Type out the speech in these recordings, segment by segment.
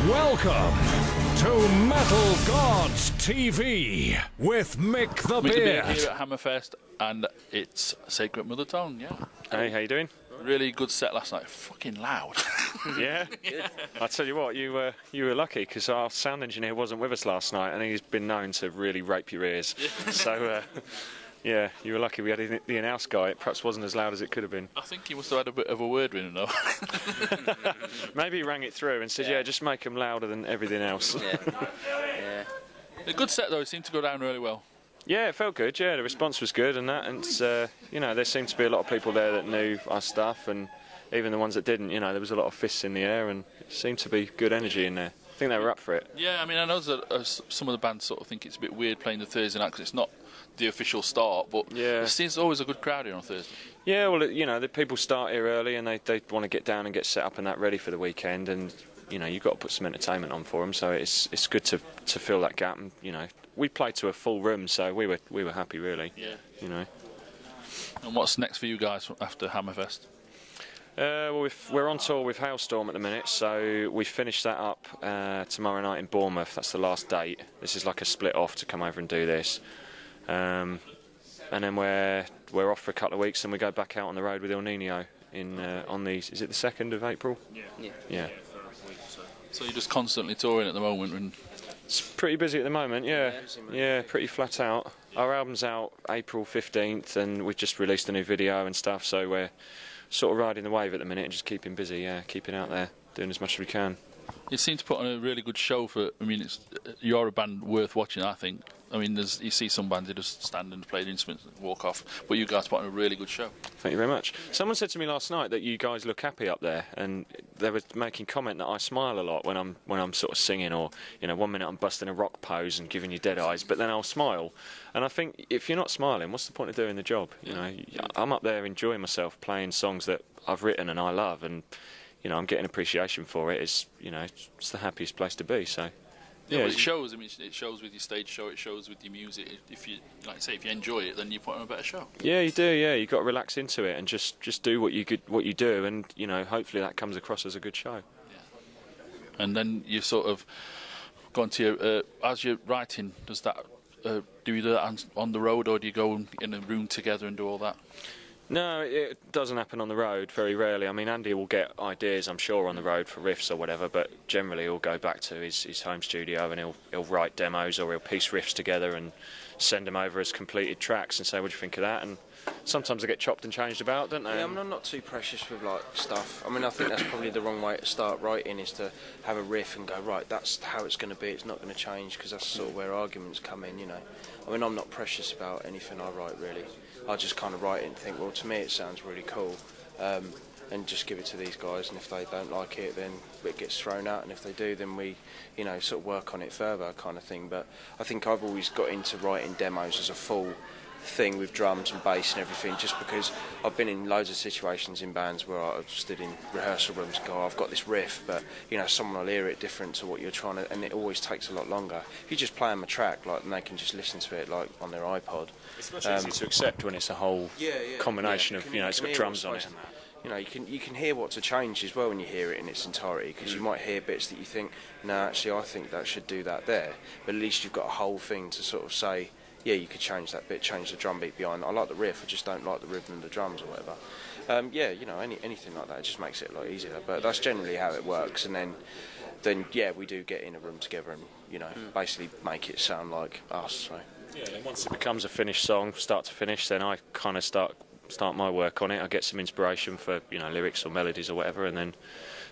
Welcome to MetalGodsTV with Mick The Beard. Here at Hammerfest, and it's Sacred Mother. Yeah. Hey, how you doing? Really good set last night. Fucking loud. Yeah. I tell you what, you were lucky because our sound engineer wasn't with us last night, and he's been known to really rape your ears. So. Yeah, you were lucky we had the in-house guy. It perhaps wasn't as loud as it could have been. I think he must have had a bit of a word with him, though. Maybe he rang it through and said, yeah, just make them louder than everything else. Yeah. A good set, though. It seemed to go down really well. Yeah, it felt good. Yeah, the response was good and that. And, you know, there seemed to be a lot of people there that knew our stuff, and even the ones that didn't, you know, there was a lot of fists in the air, and it seemed to be good energy in there. I think they were up for it. Yeah, I mean, I know that some of the bands sort of think it's a bit weird playing the Thursday night because it's not the official start, but yeah, there's always a good crowd here on Thursday. Yeah, well, you know, the people start here early and they want to get down and get set up and that ready for the weekend, and you know, you've got to put some entertainment on for them, so it's good to fill that gap. And you know, we played to a full room, so we were happy, really. Yeah. You know. And what's next for you guys after Hammerfest? Well, we're on tour with Hailstorm at the minute, so we finished that up tomorrow night in Bournemouth. That's the last date. This is like a split off to come over and do this. And then we're off for a couple of weeks, and we go back out on the road with El Nino on the, is it the 2nd of April? Yeah. So you're just constantly touring at the moment, and it's pretty busy at the moment. Yeah, pretty flat out. Our album's out April 15th, and we've just released a new video and stuff, so we're sort of riding the wave at the minute and just keeping busy. Yeah, keeping out there, doing as much as we can. You seem to put on a really good show for. I mean, you're a band worth watching, I think. I mean, you see some bands that just stand and play the instruments and walk off, but you guys put on a really good show. Thank you very much. Someone said to me last night that you guys look happy up there, and they were making comment that I smile a lot when I'm sort of singing, or you know, 1 minute I'm busting a rock pose and giving you dead eyes, but then I'll smile. And I think if you're not smiling, what's the point of doing the job? You know, I'm up there enjoying myself, playing songs that I've written and I love, and you know, I'm getting appreciation for it. It's, you know, it's the happiest place to be. So. Yeah, well, it shows. I mean, it shows with your stage show. It shows with your music. If you, like I say, if you enjoy it, then you put on a better show. Yeah, you do. Yeah, you got to relax into it and just do what you do, and you know, hopefully that comes across as a good show. Yeah. And then you sort of gone to your as you're writing. Does that do you do that on the road, or do you go in a room together and do all that? No, it doesn't happen on the road, very rarely. I mean, Andy will get ideas, I'm sure, on the road for riffs or whatever, but generally he'll go back to his home studio and he'll write demos, or he'll piece riffs together and send them over as completed tracks and say, what do you think of that? And sometimes they get chopped and changed about, don't they? Yeah, I'm not too precious with like stuff. I mean, I think that's probably the wrong way to start writing, is to have a riff and go, right, that's how it's going to be, it's not going to change, because that's sort of where arguments come in, you know. I mean, I'm not precious about anything I write, really. I just kind of write it and think, well, to me it sounds really cool, and just give it to these guys, and if they don't like it, then it gets thrown out, and if they do, then we, you know, sort of work on it further, kind of thing. But I think I've always got into writing demos as a full thing with drums and bass and everything, just because I've been in loads of situations in bands where I've stood in rehearsal rooms and go, oh, I've got this riff, but you know, someone will hear it different to what you're trying to, and it always takes a lot longer. If you just play them a track, like, and they can just listen to it like on their iPod. It's much easier to accept when it's a whole combination of, you know, it's got drums on it. You know, you can hear what to change as well when you hear it in its entirety, because you might hear bits that you think, no, actually I think that should do that there, but at least you've got a whole thing to sort of say, yeah, you could change that bit, change the drum beat behind. I like the riff, I just don't like the rhythm of the drums or whatever. Yeah, you know, anything like that, it just makes it a lot easier. But that's generally how it works. And then yeah, we do get in a room together and, you know, basically make it sound like us. So. Yeah, and once it becomes a finished song, start to finish, then I kind of start my work on it. I get some inspiration for, you know, lyrics or melodies or whatever, and then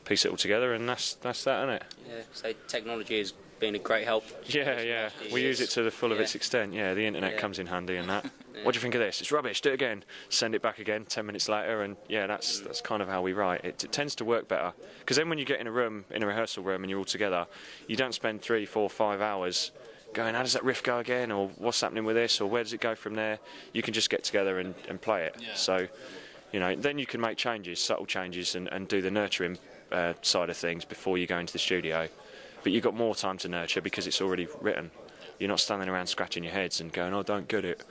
piece it all together, and that's that, isn't it? Yeah, so technology has been a great help. Yeah, we use it to the full of its extent. Yeah, the internet comes in handy and that. What do you think of this? It's rubbish, do it again. Send it back again 10 minutes later, and yeah, that's kind of how we write. It tends to work better, because then when you get in a rehearsal room and you're all together, you don't spend 3, 4, 5 hours going, how does that riff go again, or what's happening with this, or where does it go from there? You can just get together and play it. Yeah. So, you know, then you can make changes, subtle changes, and do the nurturing side of things before you go into the studio. But you've got more time to nurture because it's already written. you're not standing around scratching your heads and going, "Oh, don't get it,"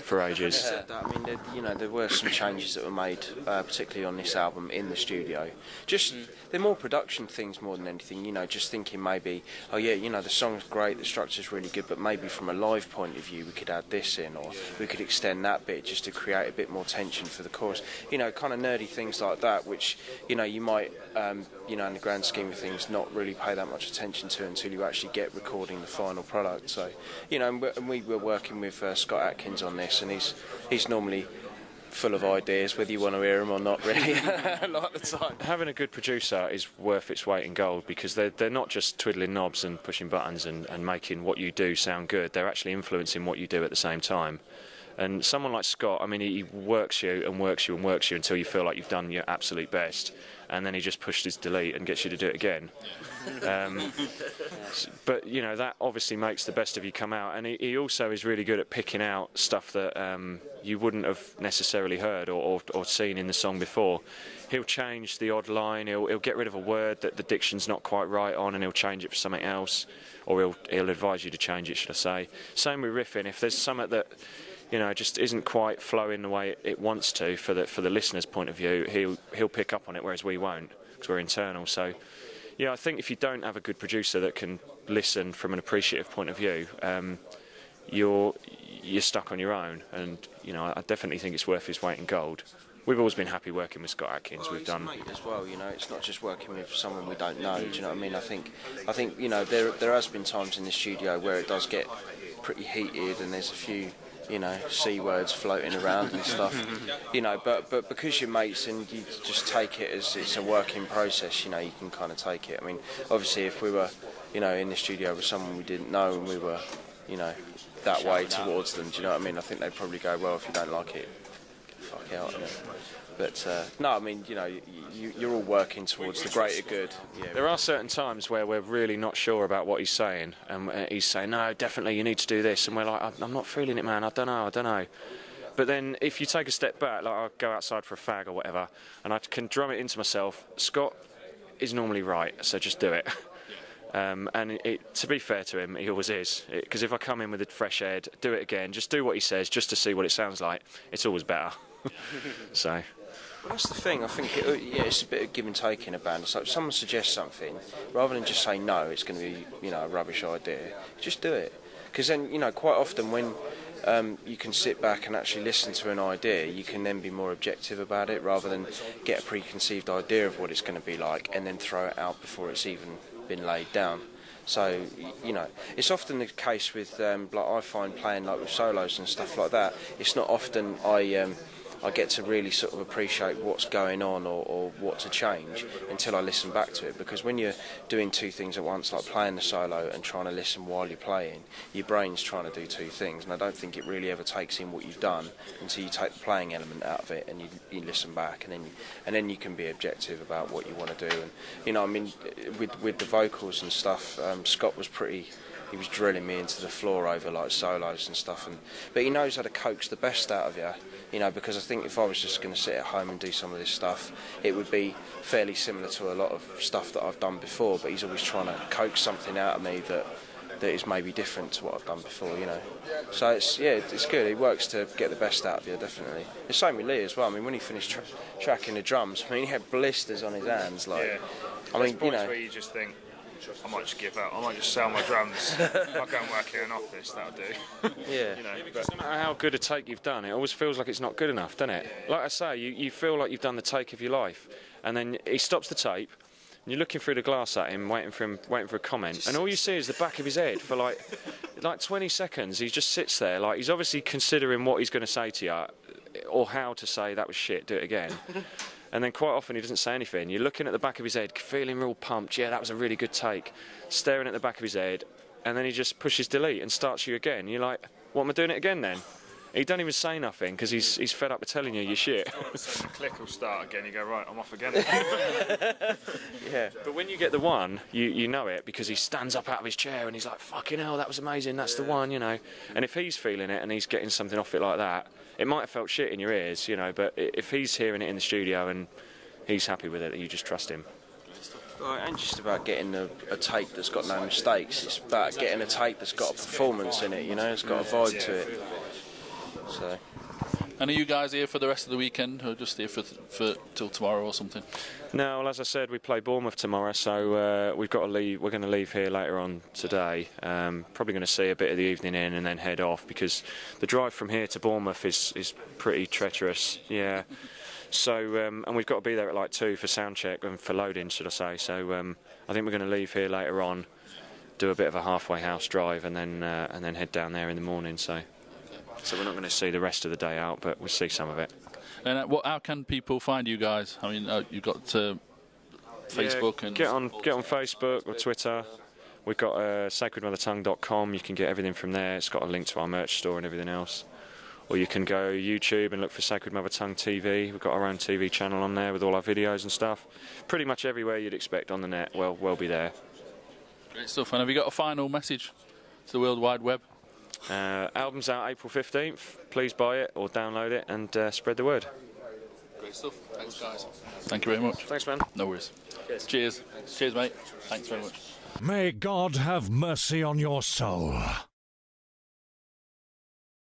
for ages. I mean, there were some changes that were made, particularly on this album in the studio. Just they're more production things more than anything. Just thinking maybe, oh yeah, the song's great, the structure's really good, but maybe from a live point of view, we could add this in, or we could extend that bit just to create a bit more tension for the chorus. Kind of nerdy things like that, which you might, in the grand scheme of things, not really pay that much attention to until you actually get recording the final product. So, and we were working with Scott Atkins on this, and he's normally full of ideas, whether you want to hear them or not, really, a lot of the time. Having a good producer is worth its weight in gold, because they're not just twiddling knobs and pushing buttons and making what you do sound good. They're actually influencing what you do at the same time. And someone like Scott, I mean, he works you and works you and works you until you feel like you've done your absolute best, and then he just pushes delete and gets you to do it again. But that obviously makes the best of you come out, and he also is really good at picking out stuff that you wouldn't have necessarily heard or seen in the song before. He'll change the odd line, he'll get rid of a word that the diction's not quite right on, and he'll change it for something else, or he'll advise you to change it, should I say. Same with riffing. If there's something that just isn't quite flowing the way it wants to for the listener's point of view, he'll pick up on it, whereas we won't, because we're internal. So yeah, I think if you don't have a good producer that can listen from an appreciative point of view, you're stuck on your own. And I definitely think it's worth its weight in gold. We've always been happy working with Scott Atkins. We've done mate as well. It's not just working with someone we don't know. Do you know what I mean? I think there has been times in the studio where it does get pretty heated, and there's a few C words floating around and stuff, but because you're mates and you just take it as it's a working process, you can kind of take it. I mean, obviously if we were, in the studio with someone we didn't know and we were, that way towards them, do you know what I mean? I think they'd probably go, well, if you don't like it, get the fuck out. But no, I mean, you're all working towards the greater good. Yeah. There are certain times where we're really not sure about what he's saying, and he's saying, no, definitely you need to do this, and we're like, I'm not feeling it, man, I don't know. But then if you take a step back, like I'll go outside for a fag or whatever, and I can drum it into myself, Scott is normally right, so just do it. And to be fair to him, he always is, because if I come in with a fresh head, do it again, just do what he says, just to see what it sounds like, it's always better. So... Well, that's the thing. I think it's a bit of give and take in a band. So if someone suggests something, rather than just say no, it's going to be a rubbish idea, just do it. Because then quite often when you can sit back and actually listen to an idea, you can then be more objective about it, rather than get a preconceived idea of what it's going to be like and then throw it out before it's even been laid down. So it's often the case with like I find playing like with solos and stuff like that. It's not often I get to really sort of appreciate what's going on or what to change until I listen back to it, because when you're doing two things at once, like playing the solo and trying to listen while you're playing, your brain's trying to do two things, and I don't think it really ever takes in what you've done until you take the playing element out of it and you listen back, and then you can be objective about what you want to do. And I mean, with the vocals and stuff, Scott was he was drilling me into the floor over like solos and stuff, but he knows how to coax the best out of you, because I think if I was just going to sit at home and do some of this stuff, it would be fairly similar to a lot of stuff that I've done before, but he's always trying to coax something out of me that is maybe different to what I've done before, So it's good. It works to get the best out of you, definitely. The same with Lee as well. I mean, when he finished tracking the drums, I mean, he had blisters on his hands, like. Yeah. I mean, points where you just think, I might just give up. I might just sell my drums. I'll go and work in an office. That'll do. Yeah. But no matter how good a take you've done, it always feels like it's not good enough, doesn't it? Like I say, you feel like you've done the take of your life, and then he stops the tape, and you're looking through the glass at him, waiting for a comment, and all you see is the back of his head for like 20 seconds. He just sits there, like he's obviously considering what he's going to say to you, or how to say that was shit. Do it again. And then quite often he doesn't say anything. You're looking at the back of his head, feeling real pumped. Yeah, that was a really good take. Staring at the back of his head, and then he just pushes delete and starts you again. You're like, what, am I doing it again then? He don't even say nothing because he's fed up with telling you your shit. All of a sudden the click will start again. You go, right, I'm off again. Yeah. But when you get the one, you know it, because he stands up out of his chair and he's like, fucking hell, that was amazing, that's the one, And if he's feeling it and he's getting something off it like that, it might have felt shit in your ears, but if he's hearing it in the studio and he's happy with it, you just trust him. Well, it ain't just about getting a tape that's got no mistakes. It's about getting a tape that's got a performance in it. You know, it's got a vibe to it. So. And are you guys here for the rest of the weekend, or just here for till tomorrow or something? No, well, as I said, we play Bournemouth tomorrow, so we've got to leave. We're going to leave here later on today. Probably going to see a bit of the evening in and then head off, because the drive from here to Bournemouth is pretty treacherous. Yeah. So and we've got to be there at like 2 for sound check and for loading, should I say? So I think we're going to leave here later on, do a bit of a halfway house drive, and then head down there in the morning. So we're not going to see the rest of the day out, but we'll see some of it. And how can people find you guys? I mean, you've got Facebook and get on Facebook or Twitter. We've got sacred.mother.com. You can get everything from there. It's got a link to our merch store and everything else. Or you can go YouTube and look for Sacred Mother Tongue TV. We've got our own TV channel on there with all our videos and stuff. Pretty much everywhere you'd expect on the net, we'll be there. Great stuff. And have you got a final message to the World Wide Web? Album's out April 15th. Please buy it or download it and spread the word. Great stuff. Thanks, guys. Thank you very much. Thanks, man. No worries. Cheers. Cheers, mate. Thanks very much. May God have mercy on your soul.